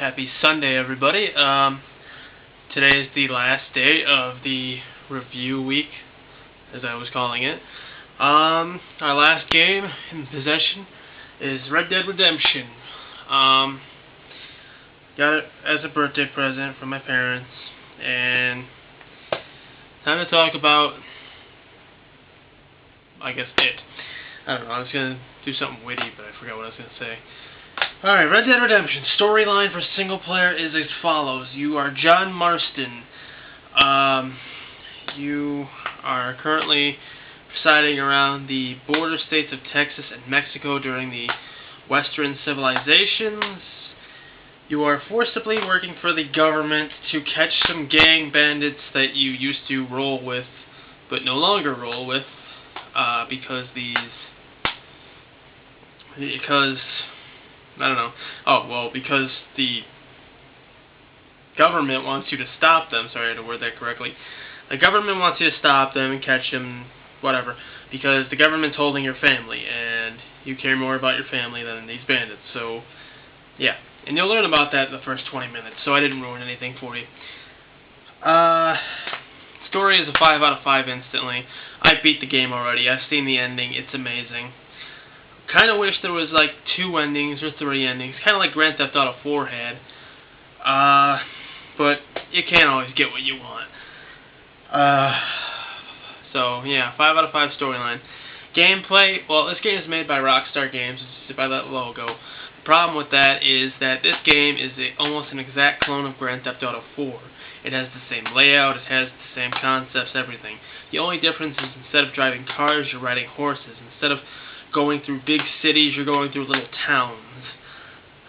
Happy Sunday, everybody. Today is the last day of the review week, as I was calling it. Our last game in possession is Red Dead Redemption. Got it as a birthday present from my parents, and time to talk about, I guess, it. I don't know, I was going to do something witty, but I forgot what I was going to say. Alright, Red Dead Redemption. Storyline for single player is as follows. You are John Marston. You are currently residing around the border states of Texas and Mexico during the Western civilizations. You are forcibly working for the government to catch some gang bandits that you used to roll with, but no longer roll with, because I don't know. Oh, well, because the government wants you to stop them. Sorry, I had to word that correctly. The government wants you to stop them and catch them, whatever, because the government's holding your family, and you care more about your family than these bandits. So, yeah. And you'll learn about that in the first 20 minutes, so I didn't ruin anything for you. Story is a 5 out of 5 instantly. I beat the game already. I've seen the ending. It's amazing. Kind of wish there was like 2 endings or 3 endings, kind of like Grand Theft Auto 4 had. But you can't always get what you want. So yeah, 5 out of 5 storyline. Gameplay, well, this game is made by Rockstar Games, it's by that logo. The problem with that is that this game is almost an exact clone of Grand Theft Auto 4. It has the same layout, it has the same concepts, everything. The only difference is instead of driving cars, you're riding horses. Instead of going through big cities, you're going through little towns.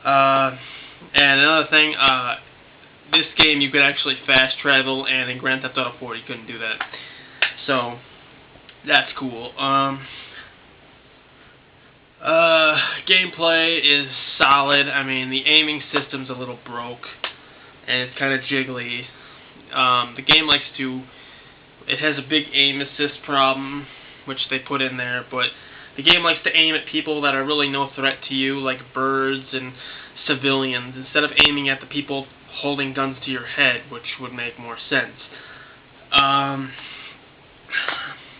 And another thing, this game you could actually fast travel, and in Grand Theft Auto 4 you couldn't do that. So, that's cool. Gameplay is solid. I mean, the aiming system's a little broke, and it's kind of jiggly. The game likes to... It has a big aim assist problem, which they put in there, but the game likes to aim at people that are really no threat to you, like birds and civilians, instead of aiming at the people holding guns to your head, which would make more sense.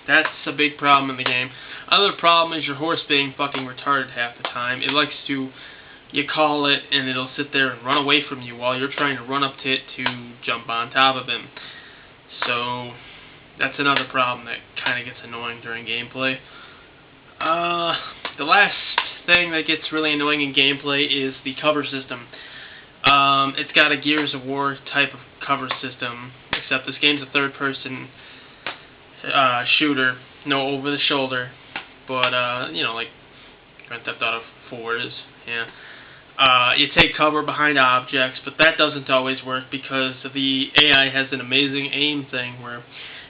That's a big problem in the game. Other problem is your horse being fucking retarded half the time. It likes to, you call it, and it'll sit there and run away from you while you're trying to run up to it to jump on top of him. So, that's another problem that kind of gets annoying during gameplay. The last thing that gets really annoying in gameplay is the cover system. It's got a Gears of War type of cover system, except this game's a third-person shooter, no over-the-shoulder, but, you know, like Grand Theft Auto 4 is, yeah. You take cover behind objects, but that doesn't always work because the AI has an amazing aim thing where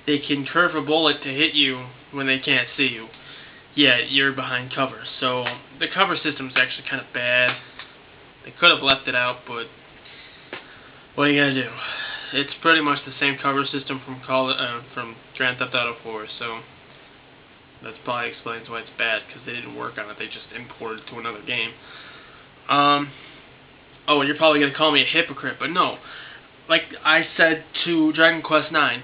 they can curve a bullet to hit you when they can't see you. Yeah, you're behind cover. So the cover system is actually kind of bad. They could have left it out, but what are you gonna do? It's pretty much the same cover system from Grand Theft Auto 4. So that probably explains why it's bad, because they didn't work on it. They just imported it to another game. Oh, and you're probably gonna call me a hypocrite, but no. Like I said to Dragon Quest IX.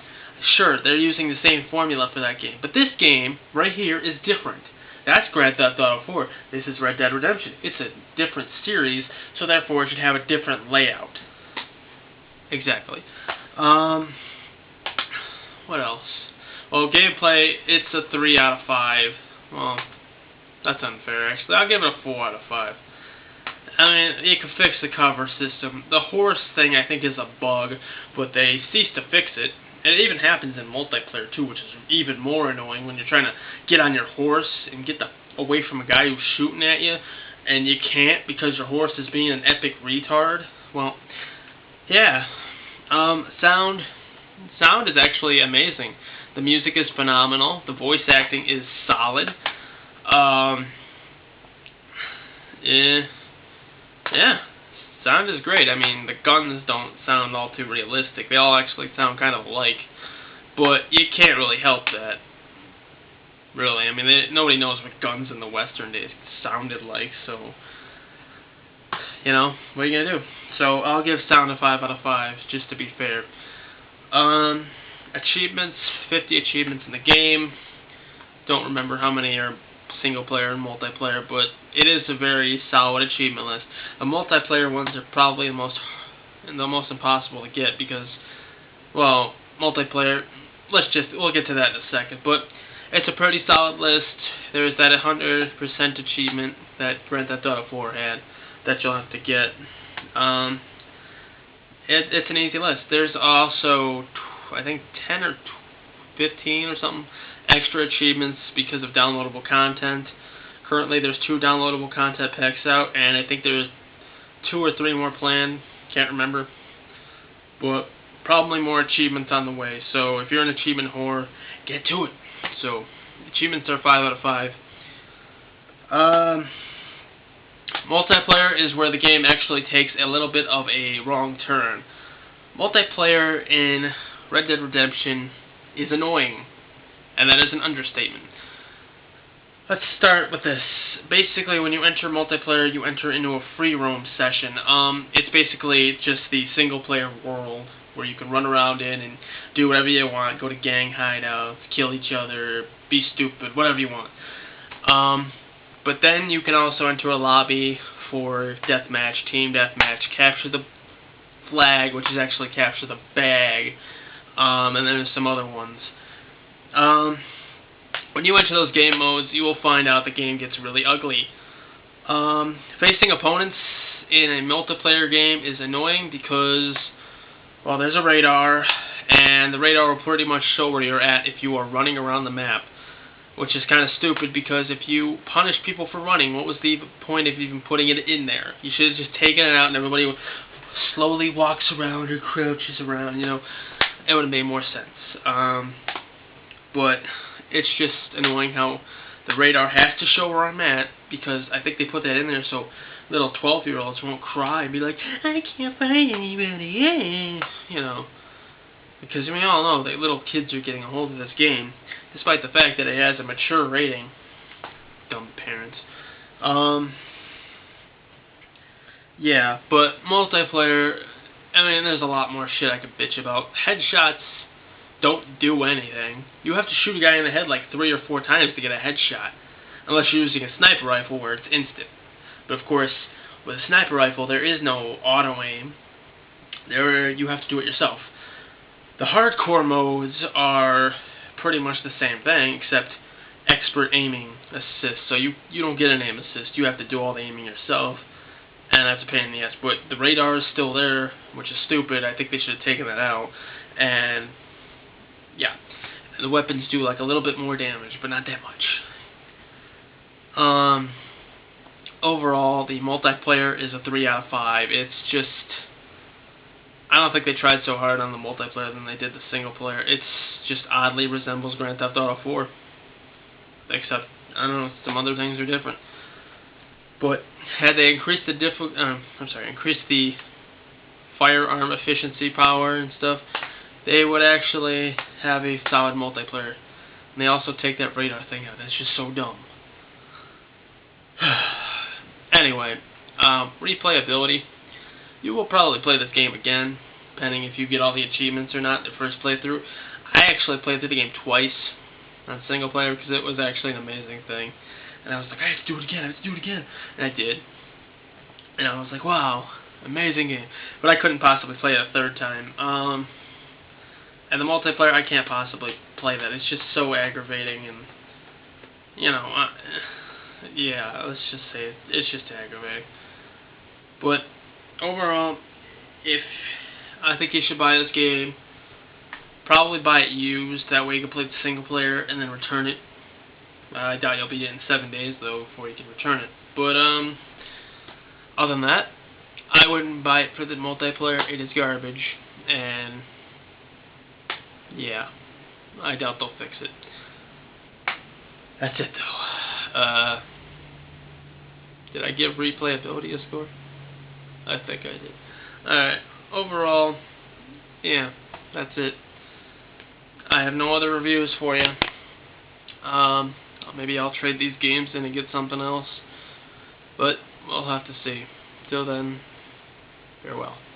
Sure, they're using the same formula for that game, but this game right here is different. That's Grand Theft Auto 4. This is Red Dead Redemption. It's a different series, so therefore it should have a different layout. Exactly. What else? Well, gameplay, it's a 3 out of 5. Well, that's unfair, actually. I'll give it a 4 out of 5. I mean, you can fix the cover system. The horse thing, I think, is a bug, but they ceased to fix it. And it even happens in multiplayer too, which is even more annoying when you're trying to get on your horse and get away from a guy who's shooting at you, and you can't because your horse is being an epic retard. Well, yeah. Sound is actually amazing. The music is phenomenal. The voice acting is solid. Yeah. Sound is great. I mean, the guns don't sound all too realistic. They all actually sound kind of alike. But you can't really help that. Really. I mean, nobody knows what guns in the Western days sounded like, so... you know, what are you gonna do? So I'll give Sound a 5 out of 5, just to be fair. Achievements, 50 achievements in the game. Don't remember how many are single player and multiplayer, but it is a very solid achievement list. The multiplayer ones are probably the most impossible to get because, well, multiplayer. We'll get to that in a second, but it's a pretty solid list. There's that 100% achievement that Grand Theft Auto 4 had that you'll have to get. It's an easy list. There's also, I think, 10 or 15 or something extra achievements because of downloadable content. Currently, there's 2 downloadable content packs out, and I think there's 2 or 3 more planned. Can't remember. But probably more achievements on the way. So if you're an achievement whore, get to it. So achievements are 5 out of 5. Multiplayer is where the game actually takes a little bit of a wrong turn. Multiplayer in Red Dead Redemption is annoying, and that is an understatement. Let's start with this. Basically, when you enter multiplayer, you enter into a free roam session. It's basically just the single player world where you can run around in and do whatever you want, go to gang hideouts, kill each other, be stupid, whatever you want. But then you can also enter a lobby for deathmatch, team deathmatch, capture the flag, which is actually capture the bag, and then there's some other ones. When you enter those game modes, you will find out the game gets really ugly. Facing opponents in a multiplayer game is annoying because, well, there's a radar, and the radar will pretty much show where you're at if you are running around the map, which is kind of stupid because if you punish people for running, what was the point of even putting it in there? You should have just taken it out and everybody slowly walks around or crouches around, you know. It would have made more sense. But it's just annoying how the radar has to show where I'm at because I think they put that in there so little 12-year-olds won't cry and be like, I can't find anybody, you know. Because we all know that little kids are getting a hold of this game, despite the fact that it has a mature rating. Dumb parents. Yeah, but multiplayer, I mean, there's a lot more shit I could bitch about. Headshots don't do anything. You have to shoot a guy in the head like 3 or 4 times to get a headshot, unless you're using a sniper rifle where it's instant. But of course, with a sniper rifle, there is no auto-aim. You have to do it yourself. The hardcore modes are pretty much the same thing, except expert aiming assist. So you don't get an aim assist. You have to do all the aiming yourself, and that's a pain in the ass. But the radar is still there, which is stupid. I think they should have taken that out. And yeah, the weapons do like a little bit more damage, but not that much. Overall, the multiplayer is a 3 out of 5. It's just, I don't think they tried so hard on the multiplayer than they did the single player. It's just oddly resembles Grand Theft Auto 4. Except, I don't know, some other things are different. But had they increased the firearm efficiency power and stuff, they would actually have a solid multiplayer. And they also take that radar thing out. That's just so dumb. Anyway, replayability. You will probably play this game again, depending if you get all the achievements or not the first playthrough. I actually played through the game twice on single player because it was actually an amazing thing. And I was like, I have to do it again, And I did. And I was like, wow, amazing game. But I couldn't possibly play it a third time. And the multiplayer, I can't possibly play that. It's just so aggravating and, you know, yeah, let's just say it. It's just aggravating. But overall, I think you should buy this game, probably buy it used. That way you can play the single player and then return it. I doubt you'll be in 7 days though before you can return it. But other than that, I wouldn't buy it for the multiplayer. It is garbage, and yeah, I doubt they'll fix it. That's it though. Did I give replayability a score? I think I did. Alright, overall, yeah, that's it. I have no other reviews for you. Maybe I'll trade these games in and get something else, but we'll have to see. Till then, farewell.